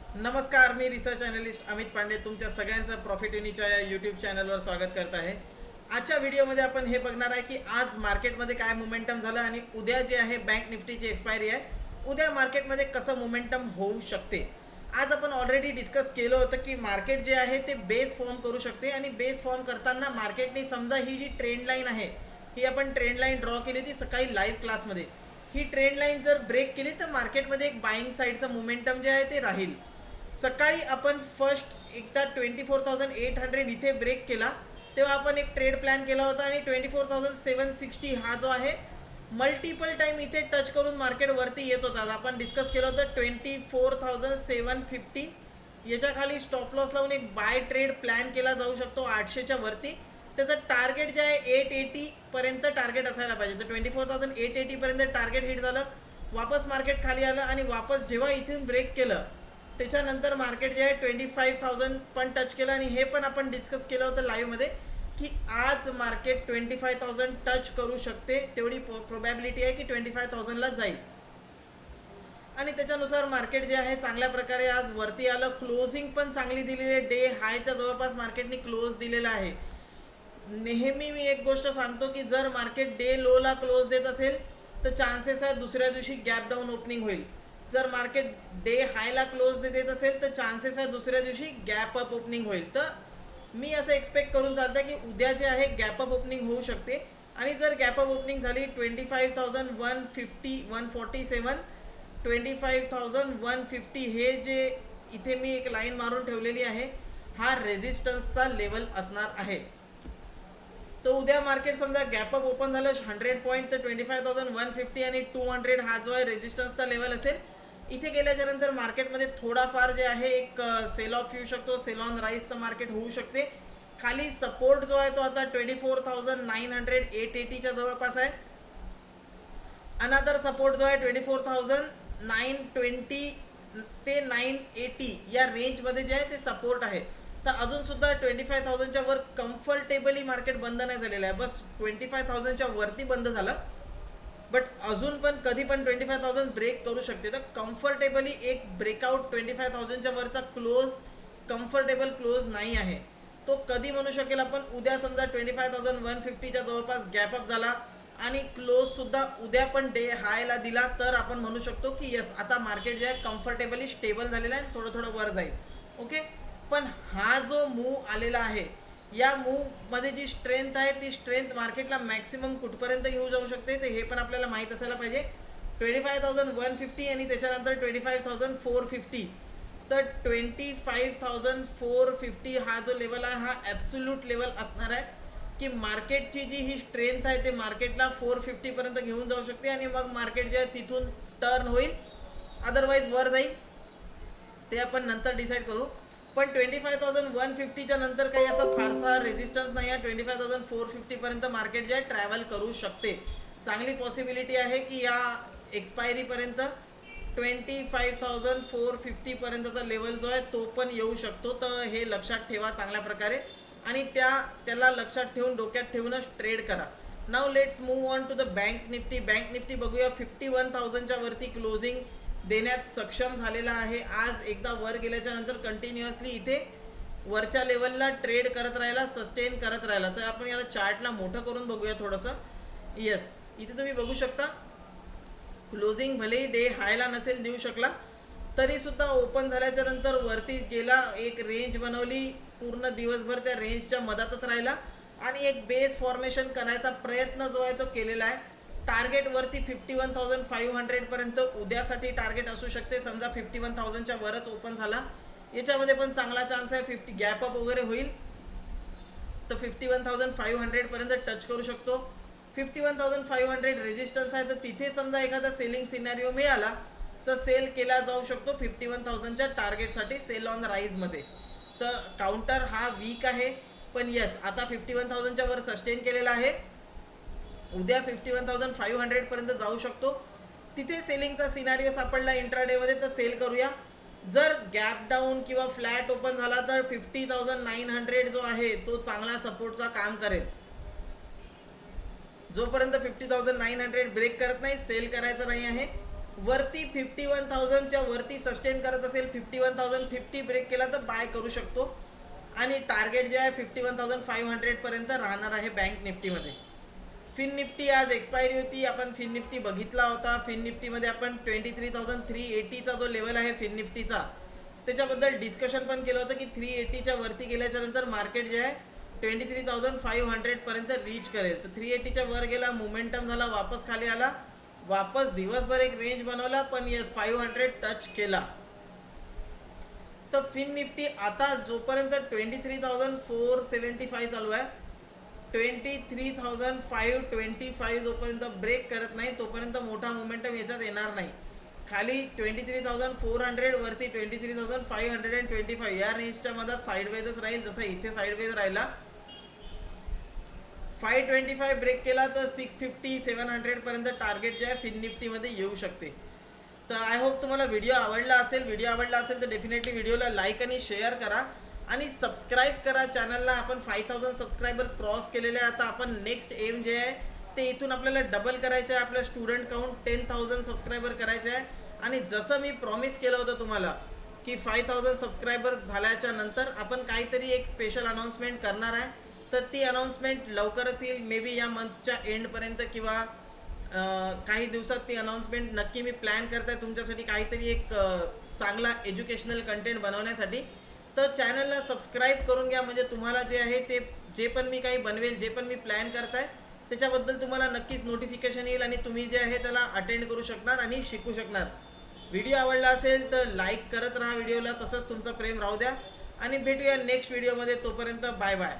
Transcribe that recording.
नमस्कार, मी research unlist Amit Pande तुमच्या सगळ्यांचं प्रॉफिट युनीच्या या यूट्यूब चॅनलवर स्वागत करत आहे। आजच्या व्हिडिओमध्ये आपण हे बघणार आहे की आज मार्केटमध्ये काय मोमेंटम झालं आणि उद्या जे आहे बँक निफ्टीची एक्सपायरी आहे, उद्या मार्केटमध्ये कसं मोमेंटम होऊ शकते। आज आपण ऑलरेडी डिस्कस केलं होतं की मार्केट जे आहे ते बेस फॉर्म करू शकते आणि बेस फॉर्म करताना मार्केटने समजा ही जी ट्रेंड लाईन आहे ही आपण ट्रेंड लाईन ड्रॉ केली होती सकाळी लाईव्ह क्लासमध्ये। ही ट्रेंड लाईन जर ब्रेक केली तर मार्केटमध्ये एक बाईंग साईडचं मोमेंटम जे आहे ते राहील। सकाळी आपण फर्स्ट एकदा 24,800 इथे ब्रेक केला तेव्हा आपण एक ट्रेड प्लॅन केला होता आणि 24,760 हा जो आहे मल्टिपल टाइम इथे टच करून मार्केट वरती येत होता। आपण डिस्कस केलं होतं 24,750 याच्या खाली स्टॉप लॉस लावून एक बाय ट्रेड प्लॅन केला जाऊ शकतो 800च्या वरती। त्याचं टार्गेट जे आहे 880 पर्यंत टार्गेट असायला पाहिजे। तर 24,880 पर्यंत टार्गेट हिट झालं, वापस मार्केट खाली आलं आणि वापस जेव्हा इथून ब्रेक केलं त्याच्यानंतर मार्केट जे आहे 25,000 पण टच केलं आणि हे पण आपण डिस्कस केलं होतं लाईव्हमध्ये की आज मार्केट 25,000 टच करू शकते, तेवढी प्रोबॅबिलिटी आहे की 25,000ला जाईल। आणि त्याच्यानुसार मार्केट जे आहे चांगल्या प्रकारे आज वरती आलं, क्लोजिंग पण चांगली दिलेली आहे, डे हायच्या जवळपास मार्केटने क्लोज दिलेला आहे। नेहमी मी एक गोष्ट सांगतो की जर मार्केट डे लोला क्लोज देत असेल तर चान्सेस आहे दुसऱ्या दिवशी गॅप डाऊन ओपनिंग होईल। जर मार्केट डे हायला क्लोज देत असेल तर चान्सेस आहे दुसऱ्या दिवशी गॅप अप ओपनिंग होईल। तर मी असं एक्सपेक्ट करून चालतं की उद्या जे आहे गॅप अप ओपनिंग होऊ शकते आणि जर गॅप अप ओपनिंग झाली 25,150 147 25,150 हे जे इथे मी एक लाईन मारून ठेवलेली आहे हा रेजिस्टन्सचा लेवल असणार आहे। तो उद्या मार्केट समजा गॅप अप ओपन झालं 100 पॉईंट तर 25,150 आणि 200 हा जो आहे रेजिस्टन्सचा लेवल असेल। इथे गेल्याच्या नंतर मार्केटमध्ये थोडाफार जे आहे एक सेल ऑफ येऊ शकतो, सेल ऑन राईजचं मार्केट होऊ शकते। खाली सपोर्ट जो आहे तो आता 24,900 880च्या जवळपास आहे। अनदर सपोर्ट जो आहे 24,920 ते 980 या रेंजमध्ये जे आहे ते सपोर्ट आहे। तर अजून सुद्धा 25,000च्या वर कम्फर्टेबली मार्केट बंद नाही झालेलं आहे, बस 25,000च्या वरती बंद झालं, बट अजून पण कधी पण 25,000 ब्रेक करू शकते। तर कम्फर्टेबली एक ब्रेकआउट 25,000च्या वरचा क्लोज कम्फर्टेबल क्लोज नाही आहे। तो कधी म्हणू शकेल आपण उद्या समजा 25,150च्या जवळपास गॅप अप झाला आणि क्लोज सुद्धा उद्या पण डे हायला दिला तर आपण म्हणू शकतो की यस आता मार्केट जे आहे कम्फर्टेबली स्टेबल झालेलं आहे, थोडं थोडं वर जाईल। ओके, पण हा जो मूव आलेला आहे या मूवमध्ये जी स्ट्रेंथ आहे ती स्ट्रेंथ मार्केटला मॅक्सिमम कुठपर्यंत घेऊ जाऊ शकते ते हे पण आपल्याला माहीत असायला पाहिजे। 25,150 आणि त्याच्यानंतर 25,450 तर 25,450 हा जो लेवल आहे हा ॲब्सोल्यूट लेवल असणार आहे की मार्केटची जी ही स्ट्रेंथ आहे ते मार्केटला 450 पर्यंत घेऊन जाऊ शकते आणि मग मार्केट जे आहे तिथून टर्न होईल, अदरवाईज वर जाईल, ते आपण नंतर डिसाईड करू। पण 25,150च्या नंतर काही असा फारसा रेजिस्टन्स नाही आहे। 25,450 पर्यंत मार्केट जे आहे ट्रॅव्हल करू शकते। चांगली पॉसिबिलिटी आहे की या एक्सपायरीपर्यंत 25,450 पर्यंतचा लेवल जो आहे तो पण येऊ शकतो। तर हे लक्षात ठेवा चांगल्या प्रकारे आणि त्याला लक्षात ठेवून डोक्यात ठेवूनच ट्रेड करा। Now let's move on to the bank Nifty. Bank Nifty बघूया 51,000च्या वरती क्लोजिंग देण्यात सक्षम झालेला आहे। आज एकदा वर गेल्याच्या नंतर कंटिन्युअसली इथे वरच्या लेवलला ट्रेड करत राहिला, सस्टेन करत राहिला। तर आपण याला चार्टला मोठं करून बघूया थोडंसं। यस, इथे तुम्ही बघू शकता क्लोजिंग भलेही डे हायला नसेल देऊ शकला तरी सुद्धा ओपन झाल्याच्या नंतर वरती गेला, एक रेंज बनवली, पूर्ण दिवसभर त्या रेंजच्या मधातच राहिला आणि एक बेस फॉर्मेशन करायचा प्रयत्न जो आहे तो केलेला आहे। टार्गेट वरती 51,500 पर्यंत उद्यासाठी टार्गेट असू शकते। समजा 51,000च्या वरच ओपन झाला, याच्यामध्ये पण चांगला चान्स आहे 50 गॅप अप वगैरे होईल तर 51,500 पर्यंत टच करू शकतो। 51,500 रेजिस्टन्स आहे, तर तिथे समजा एखादा सेलिंग सिनारिओ मिळाला तर सेल केला जाऊ शकतो 51,000च्या टार्गेटसाठी सेल ऑन राईजमध्ये। तर काउंटर हा वीक आहे, पण यस आता 51,000च्या वर सस्टेन केलेला आहे, उद्या 51,500 पर्यंत जाऊ शकतो। तिथे सेलिंगचा सिनारिओ सापडला इंट्राडेमध्ये तर सेल करूया। जर गॅप डाऊन किंवा फ्लॅट ओपन झाला तर 50,900 जो आहे तो चांगला सपोर्टचा काम करेल। जोपर्यंत 50,900 ब्रेक करत नाही सेल करायचं नाही आहे। वरती 51,000च्या वरती सस्टेन करत असेल, 51,050 ब्रेक केला तर बाय करू शकतो आणि टार्गेट जे आहे 51,500 पर्यंत राहणार आहे बँक निफ्टीमध्ये. फिन निफ्टी आज एक्सपायरी होती, आपण फिन निफ्टी बघितला होता. फिन निफ्टीमध्ये आपण 23,380चा जो लेवल आहे फिन निफ्टीचा त्याच्याबद्दल डिस्कशन पण केलं होतं की 380च्या वरती गेल्याच्या नंतर मार्केट जे आहे 23,500 पर्यंत रीच करेल. तर 380च्या वर गेला, मोमेंटम झाला, वापस खाली आला, वापस दिवसभर एक रेंज बनवला, पण यस 500 टच केला. तर फिन निफ्टी आता जोपर्यंत 23,475 चालू आहे, 23,525 जोपर्यंत ब्रेक करत नाही तोपर्यंत मोठा मोमेंटम याच्यात येणार नाही. खाली 23,400 वरती 23,525 या रेंजच्या मधात साईडवेजच राहील. जसं इथे साईडवेज राहिला, 525 ब्रेक केला तर 650-700 पर्यंत टार्गेट जे आहे फिन निफ्टीमध्ये येऊ शकते. तर आय होप तुम्हाला व्हिडिओ आवडला असेल. व्हिडिओ आवडला असेल तर डेफिनेटली व्हिडिओला लाईक आणि शेअर करा आणि सबस्क्राईब करा चॅनलला. आपण 5,000 सबस्क्रायबर क्रॉस केलेले आहे. आता आपण नेक्स्ट एम जे आहे ते इथून आपल्याला डबल करायचं आहे. आपलं स्टुडंट काउंट 10,000 सबस्क्रायबर करायचे आहे. आणि जसं मी प्रॉमिस केलं होतं तुम्हाला की 5,000 सबस्क्रायबर झाल्याच्या नंतर आपण काहीतरी एक स्पेशल अनाऊन्समेंट करणार आहे, तर ती अनाऊन्समेंट लवकरच येईल. मे बी या मंथच्या एंडपर्यंत किंवा काही दिवसात ती अनाऊन्समेंट नक्की मी प्लॅन करत आहे तुमच्यासाठी काहीतरी एक चांगला एज्युकेशनल कंटेंट बनवण्यासाठी. तर चॅनलला सबस्क्राईब करून घ्या, म्हणजे तुम्हाला जे आहे ते जे पण मी काही बनवेल, जे पण मी प्लॅन करताय त्याच्याबद्दल तुम्हाला नक्कीच नोटिफिकेशन येईल आणि तुम्ही जे आहे त्याला अटेंड करू शकणार आणि शिकू शकणार. व्हिडिओ आवडला असेल तर लाईक करत राहा व्हिडिओला, तसंच तुमचं प्रेम राहू द्या आणि भेटूया नेक्स्ट व्हिडिओमध्ये. तोपर्यंत बाय बाय.